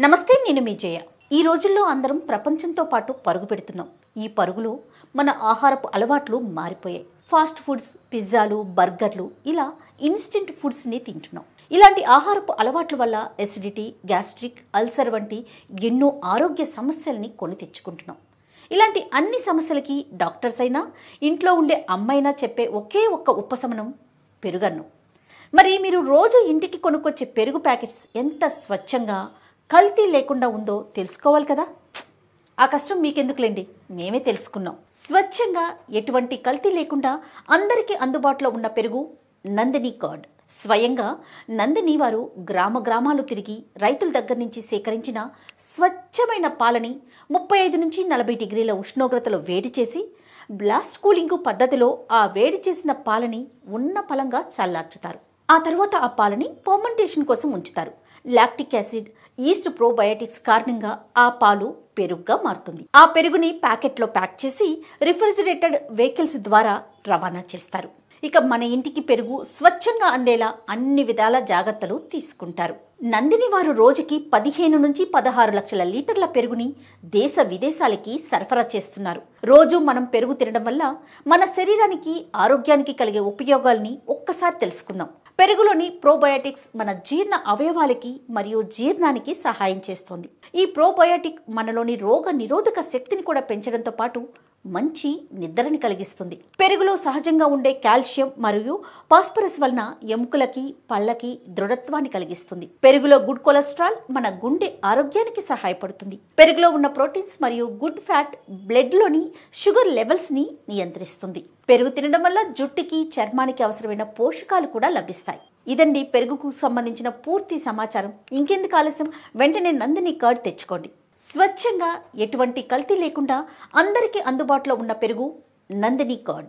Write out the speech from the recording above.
నమస్తే, నేను మీ జయ. ఈ రోజుల్లో అందరం ప్రపంచంతో పాటు పరుగు పెడుతున్నాం. ఈ పరుగులో మన ఆహారపు అలవాట్లు మారిపోయాయి. ఫాస్ట్ ఫుడ్స్, పిజ్జాలు, బర్గర్లు, ఇలా ఇన్స్టెంట్ ఫుడ్స్ని తింటున్నాం. ఇలాంటి ఆహారపు అలవాట్ల వల్ల ఎసిడిటీ, గ్యాస్ట్రిక్, అల్సర్ వంటి ఎన్నో ఆరోగ్య సమస్యల్ని కొని తెచ్చుకుంటున్నాం. ఇలాంటి అన్ని సమస్యలకి డాక్టర్స్ అయినా, ఇంట్లో ఉండే అమ్మైనా చెప్పే ఒకే ఒక్క ఉపశమనం పెరుగన్నం. మరి మీరు రోజు ఇంటికి కొనుక్కొచ్చే పెరుగు ప్యాకెట్స్ ఎంత స్వచ్ఛంగా, కల్తీ లేకుండా ఉందో తెలుసుకోవాలి కదా. ఆ కష్టం మీకెందుకులేండి, మేమే తెలుసుకున్నాం. స్వచ్ఛంగా, ఎటువంటి కల్తీ లేకుండా అందరికీ అందుబాటులో ఉన్న పెరుగు నందిని కర్డ్. స్వయంగా నందిని వారు గ్రామాలు తిరిగి రైతుల దగ్గర నుంచి సేకరించిన స్వచ్ఛమైన పాలని 35 నుంచి 40 డిగ్రీల ఉష్ణోగ్రతలో వేడి చేసి బ్లాస్ట్ కూలింగ్ పద్ధతిలో ఆ వేడి చేసిన పాలని ఉన్న పలంగా చల్లార్చుతారు. ఆ తర్వాత ఆ పాలని ఫర్మెంటేషన్ కోసం ఉంచుతారు. లాక్టిక్ యాసిడ్, ఈస్ట్ ప్రోబయోటిక్స్ కారణంగా ఆ పాలు పెరుగుగా మారుతుంది. ఆ పెరుగుని ప్యాకెట్లో ప్యాక్ చేసి రిఫ్రిజిరేటెడ్ వెహికల్స్ ద్వారా రవాణా చేస్తారు. ఇక మన ఇంటికి పెరుగు స్వచ్ఛంగా అందేలా అన్ని విధాల జాగ్రత్తలు తీసుకుంటారు. నందిని వారు రోజుకి 15 నుంచి 16 లక్షల లీటర్ల పెరుగుని దేశ విదేశాలకి సరఫరా చేస్తున్నారు. రోజు మనం పెరుగు తినడం వల్ల మన శరీరానికి, ఆరోగ్యానికి కలిగే ఉపయోగాల్ని ఒక్కసారి తెలుసుకుందాం. పెరుగులోని ప్రోబయోటిక్స్ మన జీర్ణ అవయవాలకి మరియు జీర్ణానికి సహాయం చేస్తుంది. ఈ ప్రోబయోటిక్ మనలోని రోగ నిరోధక శక్తిని కూడా పెంచడంతో పాటు మంచి నిద్రని కలిగిస్తుంది. పెరుగులో సహజంగా ఉండే కాల్షియం మరియు ఫాస్ఫరస్ వలన ఎముకలకి, పళ్ళకి దృఢత్వాన్ని కలిగిస్తుంది. పెరుగులో గుడ్ కొలెస్ట్రాల్ మన గుండె ఆరోగ్యానికి సహాయపడుతుంది. పెరుగులో ఉన్న ప్రోటీన్స్ మరియు గుడ్ ఫ్యాట్ బ్లడ్ లోని షుగర్ లెవెల్స్ ని నియంత్రిస్తుంది. పెరుగు తినడం వల్ల జుట్టుకి, చర్మానికి అవసరమైన పోషకాలు కూడా లభిస్తాయి. ఇదండి పెరుగుకు సంబంధించిన పూర్తి సమాచారం. ఇంకెందుకు ఆలస్యం, వెంటనే నందిని కర్డ్ తెచ్చుకోండి. స్వచ్ఛంగా, ఎటువంటి కల్తీ లేకుండా అందరికీ అందుబాటులో ఉన్న పెరుగు నందిని కర్డ్.